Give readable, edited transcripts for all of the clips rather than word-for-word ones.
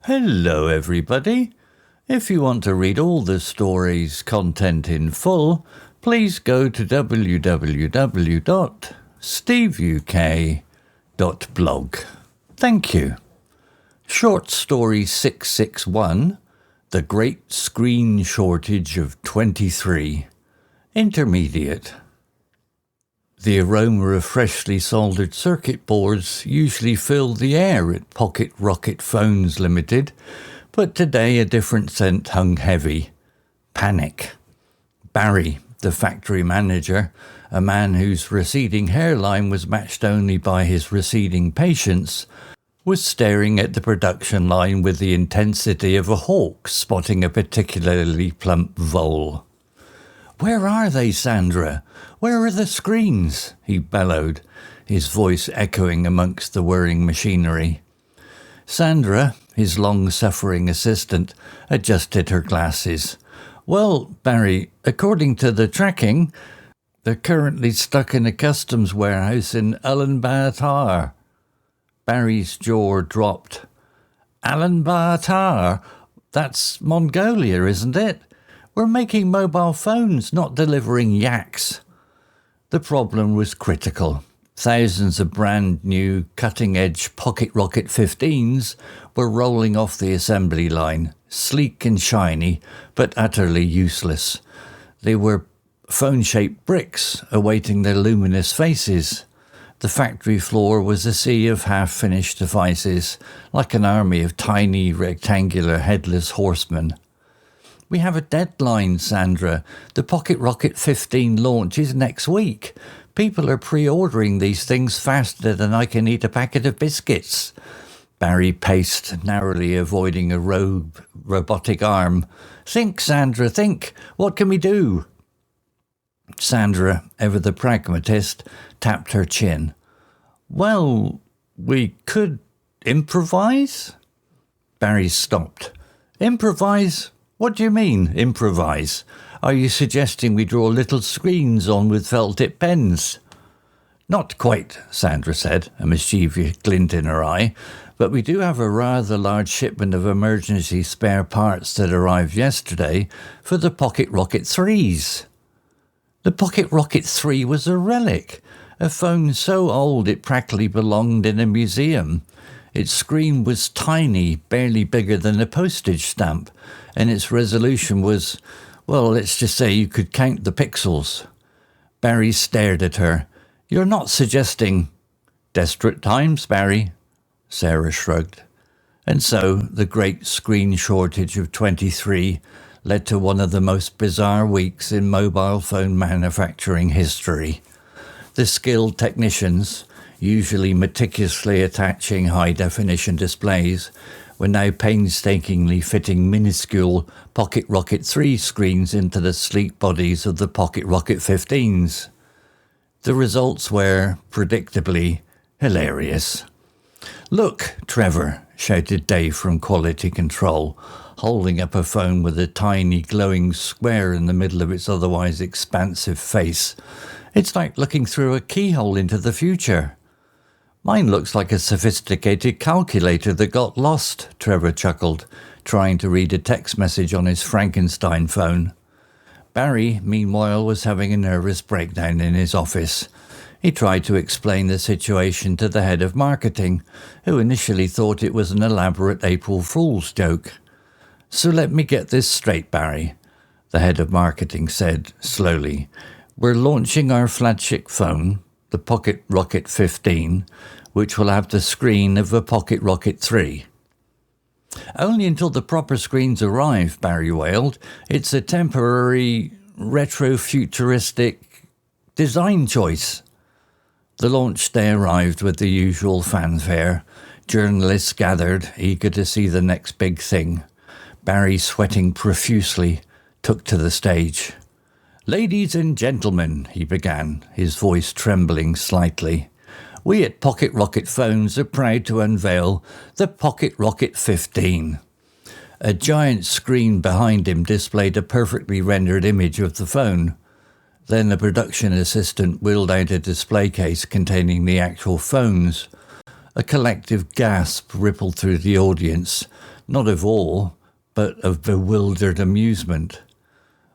Hello everybody. If you want to read all the story's content in full, please go to www.steveuk.blog. Thank you. Short story 661, The Great Screen Shortage of 23. Intermediate. The aroma of freshly soldered circuit boards usually filled the air at Pocket Rocket Phones Ltd, but today a different scent hung heavy. Panic. Barry, the factory manager, a man whose receding hairline was matched only by his receding patience, was staring at the production line with the intensity of a hawk spotting a particularly plump vole. "Where are they, Sandra? Where are the screens?" he bellowed, his voice echoing amongst the whirring machinery. Sandra, his long-suffering assistant, adjusted her glasses. "Well, Barry, according to the tracking, they're currently stuck in a customs warehouse in Ulaanbaatar." Barry's jaw dropped. "Ulaanbaatar? That's Mongolia, isn't it? We're making mobile phones, not delivering yaks." The problem was critical. Thousands of brand new, cutting-edge Pocket Rocket 15s were rolling off the assembly line, sleek and shiny, but utterly useless. They were phone-shaped bricks awaiting their luminous faces. The factory floor was a sea of half-finished devices, like an army of tiny, rectangular, headless horsemen. "We have a deadline, Sandra. The Pocket Rocket 15 launch is next week. People are pre-ordering these things faster than I can eat a packet of biscuits." Barry paced, narrowly avoiding a robotic arm. "Think, Sandra, think. What can we do?" Sandra, ever the pragmatist, tapped her chin. "Well, we could improvise?" Barry stopped. "Improvise? What do you mean, improvise? Are you suggesting we draw little screens on with felt-tip pens?" "Not quite," Sandra said, a mischievous glint in her eye, "but we do have a rather large shipment of emergency spare parts that arrived yesterday for the Pocket Rocket 3s. The Pocket Rocket 3 was a relic, a phone so old it practically belonged in a museum. Its screen was tiny, barely bigger than a postage stamp, and its resolution was, well, let's just say you could count the pixels." Barry stared at her. "You're not suggesting—" "Desperate times, Barry," Sarah shrugged. And so the great screen shortage of 23 led to one of the most bizarre weeks in mobile phone manufacturing history. The skilled technicians, usually meticulously attaching high-definition displays, were now painstakingly fitting minuscule Pocket Rocket 3 screens into the sleek bodies of the Pocket Rocket 15s. The results were, predictably, hilarious. "Look, Trevor," shouted Dave from Quality Control, holding up a phone with a tiny glowing square in the middle of its otherwise expansive face. "It's like looking through a keyhole into the future." "Mine looks like a sophisticated calculator that got lost," Trevor chuckled, trying to read a text message on his Frankenstein phone. Barry, meanwhile, was having a nervous breakdown in his office. He tried to explain the situation to the head of marketing, who initially thought it was an elaborate April Fool's joke. "So let me get this straight, Barry," the head of marketing said slowly. "We're launching our flagship phone, the Pocket Rocket 15, which will have the screen of a Pocket Rocket 3. "Only until the proper screens arrive," Barry wailed. "It's a temporary, retro-futuristic design choice." The launch day arrived with the usual fanfare. Journalists gathered, eager to see the next big thing. Barry, sweating profusely, took to the stage. "Ladies and gentlemen," he began, his voice trembling slightly, "we at Pocket Rocket Phones are proud to unveil the Pocket Rocket 15. A giant screen behind him displayed a perfectly rendered image of the phone. Then a production assistant wheeled out a display case containing the actual phones. A collective gasp rippled through the audience. not of awe, but of bewildered amusement.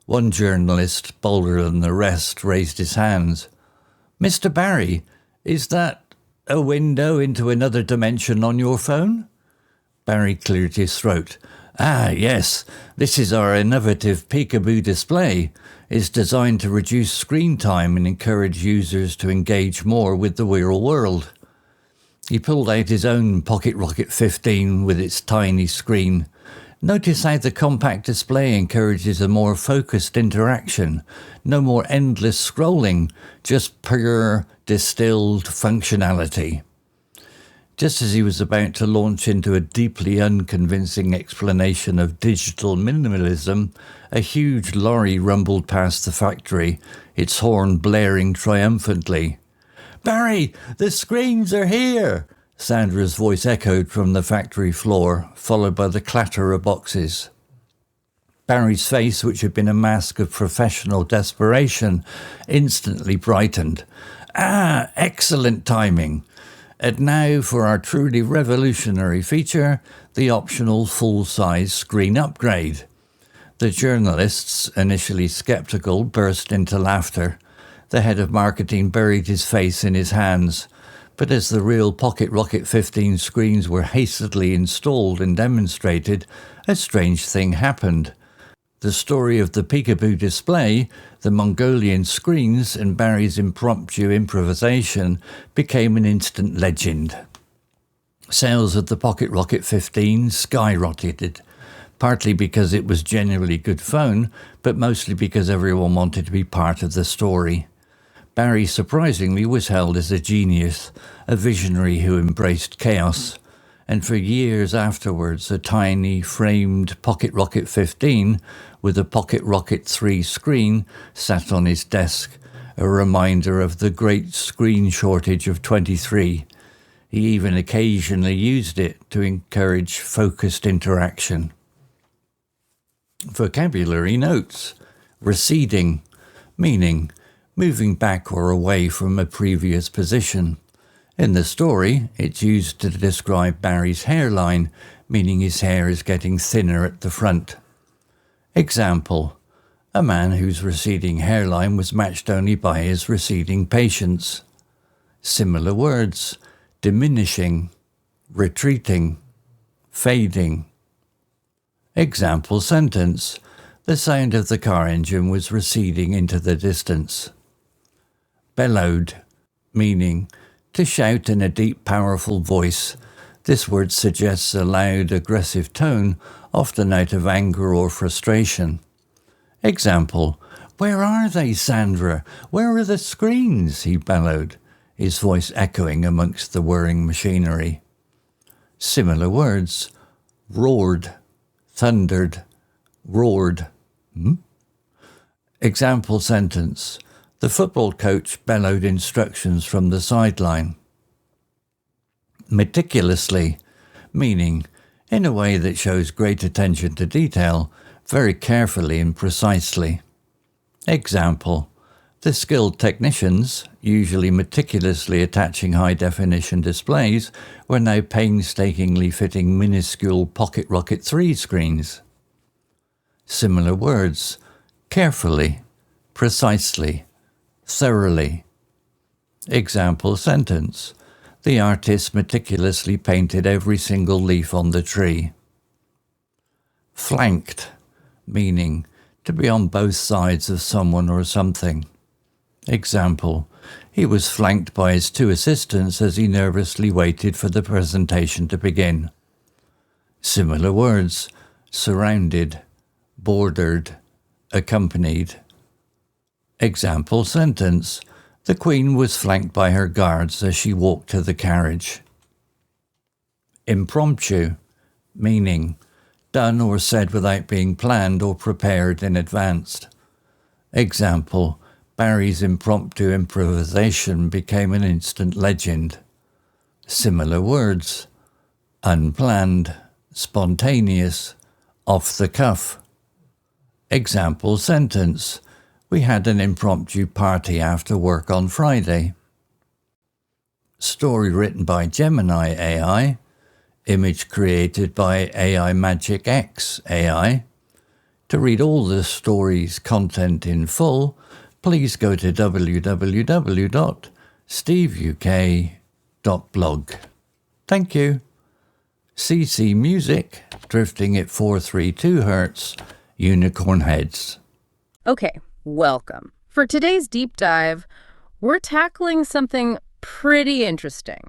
One journalist, bolder than the rest, raised his hands. "Mr. Barry, is that a window into another dimension on your phone?" Barry cleared his throat. "Ah, yes. This is our innovative peekaboo display. It's designed to reduce screen time and encourage users to engage more with the real world." He pulled out his own Pocket Rocket 15 with its tiny screen. "Notice how the compact display encourages a more focused interaction. No more endless scrolling, just pure, distilled functionality." Just as he was about to launch into a deeply unconvincing explanation of digital minimalism, a huge lorry rumbled past the factory, its horn blaring triumphantly. "Barry, the screens are here!" Sandra's voice echoed from the factory floor, followed by the clatter of boxes. Barry's face, which had been a mask of professional desperation, instantly brightened. "Ah, excellent timing. And now for our truly revolutionary feature, the optional full-size screen upgrade." The journalists, initially sceptical, burst into laughter. The head of marketing buried his face in his hands. But as the real Pocket Rocket 15 screens were hastily installed and demonstrated, a strange thing happened. The story of the peekaboo display, the Mongolian screens, and Barry's impromptu improvisation became an instant legend. Sales of the Pocket Rocket 15 skyrocketed, partly because it was a genuinely good phone, but mostly because everyone wanted to be part of the story. Barry, surprisingly, was held as a genius, a visionary who embraced chaos. And for years afterwards, a tiny, framed Pocket Rocket 15 with a Pocket Rocket 3 screen sat on his desk, a reminder of the great screen shortage of 23. He even occasionally used it to encourage focused interaction. Vocabulary notes: receding, meaning moving back or away from a previous position. In the story, it's used to describe Barry's hairline, meaning his hair is getting thinner at the front. Example: a man whose receding hairline was matched only by his receding patience. Similar words: diminishing, retreating, fading. Example sentence: the sound of the car engine was receding into the distance. Bellowed, meaning to shout in a deep, powerful voice. This word suggests a loud, aggressive tone, often out of anger or frustration. Example: "Where are they, Sandra? Where are the screens?" he bellowed, his voice echoing amongst the whirring machinery. Similar words: roared, thundered, roared. Example sentence: the football coach bellowed instructions from the sideline. Meticulously, meaning in a way that shows great attention to detail, very carefully and precisely. Example: the skilled technicians, usually meticulously attaching high-definition displays, were now painstakingly fitting minuscule Pocket Rocket 3 screens. Similar words: carefully, precisely, thoroughly. Example sentence: the artist meticulously painted every single leaf on the tree. Flanked, meaning to be on both sides of someone or something. Example: he was flanked by his two assistants as he nervously waited for the presentation to begin. Similar words: surrounded, bordered, accompanied. Example sentence: the Queen was flanked by her guards as she walked to the carriage. Impromptu, meaning done or said without being planned or prepared in advance. Example: Barry's impromptu improvisation became an instant legend. Similar words: unplanned, spontaneous, off the cuff. Example sentence: we had an impromptu party after work on Friday. Story written by Gemini AI. Image created by AI Magic X AI. To read all the story's content in full, please go to www.steveuk.blog. Thank you. CC Music, drifting at 432 Hz, Unicorn Heads. Okay, welcome. For today's deep dive, we're tackling something pretty interesting.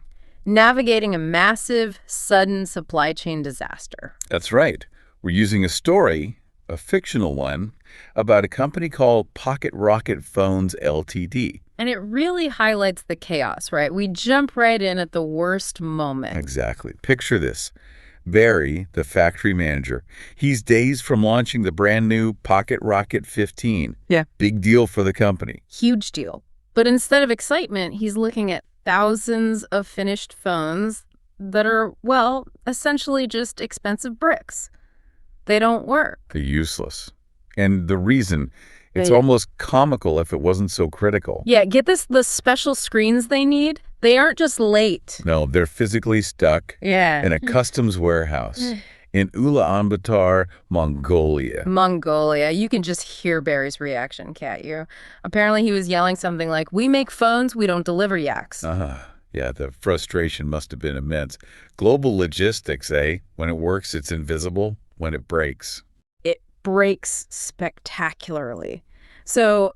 Navigating a massive, sudden supply chain disaster. That's right. We're using a story, a fictional one, about a company called Pocket Rocket Phones Ltd. And it really highlights the chaos, right? We jump right in at the worst moment. Exactly. Picture this. Barry, the factory manager, he's days from launching the brand new Pocket Rocket 15. Yeah. Big deal for the company. Huge deal. But instead of excitement, he's looking at thousands of finished phones that are, well, essentially just expensive bricks. They don't work. They're useless. And the reason, it's almost comical if it wasn't so critical. Yeah, get this, the special screens they need, they aren't just late. No, they're physically stuck in a customs warehouse in Ulaanbaatar, Mongolia. Mongolia. You can just hear Barry's reaction, can't you? Apparently he was yelling something like, "We make phones, we don't deliver yaks." Yeah, the frustration must have been immense. Global logistics, eh? When it works, it's invisible. When it breaks, it breaks spectacularly. So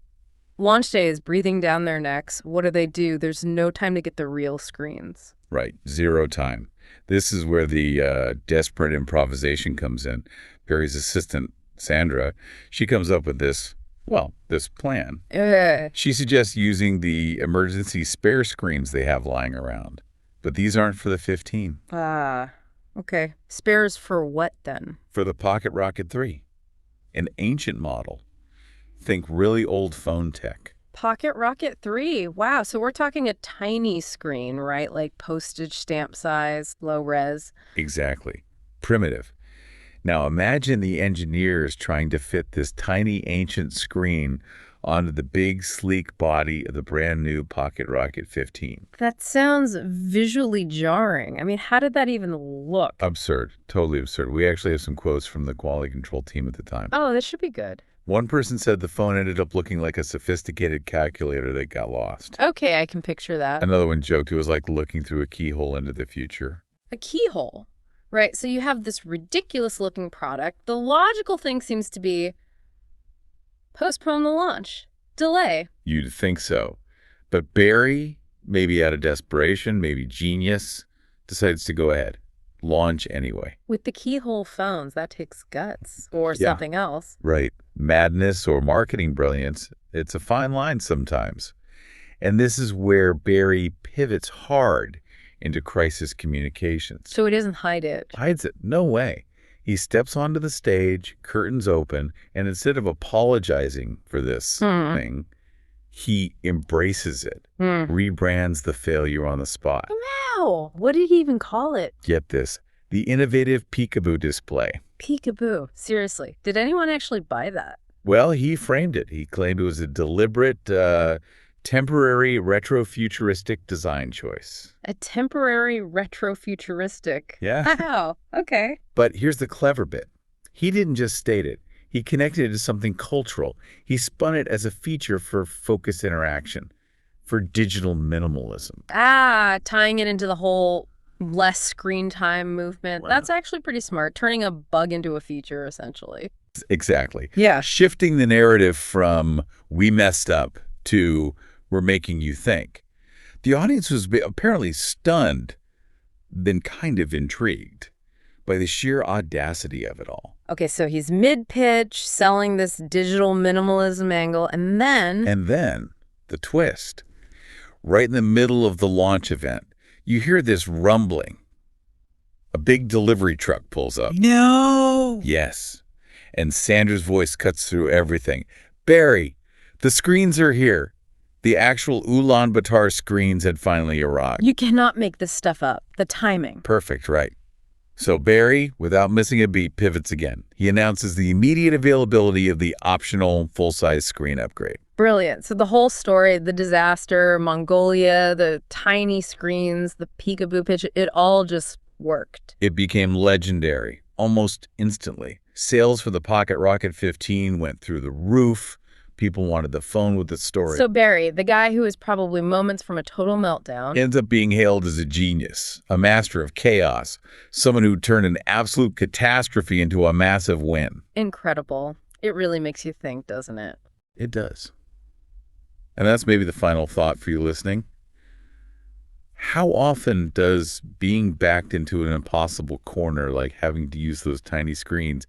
launch day is breathing down their necks. What do? There's no time to get the real screens. Right. Zero time. This is where the desperate improvisation comes in. Barry's assistant, Sandra, she comes up with this plan. She suggests using the emergency spare screens they have lying around. But these aren't for the 15. Okay. Spares for what then? For the Pocket Rocket 3. An ancient model. Think really old phone tech. Pocket Rocket 3. Wow. So we're talking a tiny screen, right? Like postage stamp size, low res. Exactly. Primitive. Now imagine the engineers trying to fit this tiny ancient screen onto the big, sleek body of the brand new Pocket Rocket 15. That sounds visually jarring. I mean, how did that even look? Absurd. Totally absurd. We actually have some quotes from the quality control team at the time. Oh, this should be good. One person said the phone ended up looking like a sophisticated calculator that got lost. Okay, I can picture that. Another one joked it was like looking through a keyhole into the future. A keyhole? Right, so you have this ridiculous-looking product. The logical thing seems to be postpone the launch. Delay. You'd think so. But Barry, maybe out of desperation, maybe genius, decides to go ahead. Launch anyway. With the keyhole phones, that takes guts. Or something else. Right. Madness or marketing brilliance, it's a fine line sometimes. And this is where Barry pivots hard into crisis communications. So he doesn't hide it. Hides it? No way. He steps onto the stage, curtains open, and instead of apologizing for this thing, he embraces it, rebrands the failure on the spot. Wow! What did he even call it? Get this, the innovative peekaboo display. Peekaboo. Seriously. Did anyone actually buy that? Well, he framed it. He claimed it was a deliberate, temporary retrofuturistic design choice. A temporary retrofuturistic. Yeah. Wow. Okay. But here's the clever bit. He didn't just state it. He connected it to something cultural. He spun it as a feature for focused interaction, for digital minimalism. Tying it into the whole less screen time movement. Wow. That's actually pretty smart. Turning a bug into a feature, essentially. Exactly. Yeah. Shifting the narrative from we messed up to we're making you think. The audience was apparently stunned, then kind of intrigued by the sheer audacity of it all. Okay, so he's mid-pitch, selling this digital minimalism angle, and then... And then, the twist. Right in the middle of the launch event, you hear this rumbling. A big delivery truck pulls up. No! Yes. And Sandra's voice cuts through everything. Barry, the screens are here. The actual Ulaanbaatar screens had finally arrived. You cannot make this stuff up. The timing. Perfect, right. So Barry, without missing a beat, pivots again. He announces the immediate availability of the optional full-size screen upgrade. Brilliant. So the whole story, the disaster, Mongolia, the tiny screens, the peekaboo pitch, it all just worked. It became legendary almost instantly. Sales for the Pocket Rocket 15 went through the roof. People wanted the phone with the story. So Barry, the guy who was probably moments from a total meltdown, Ends up being hailed as a genius, a master of chaos, someone who turned an absolute catastrophe into a massive win. incredible. It really makes you think, doesn't it? It does. And that's maybe the final thought for you listening. How often does being backed into an impossible corner, like having to use those tiny screens,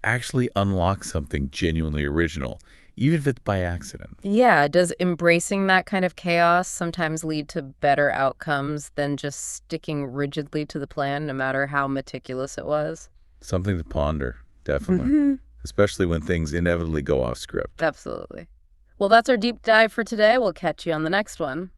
actually unlock something genuinely original, even if it's by accident? Yeah, does embracing that kind of chaos sometimes lead to better outcomes than just sticking rigidly to the plan, no matter how meticulous it was? Something to ponder, definitely. Especially when things inevitably go off script. Absolutely. Well, that's our deep dive for today. We'll catch you on the next one.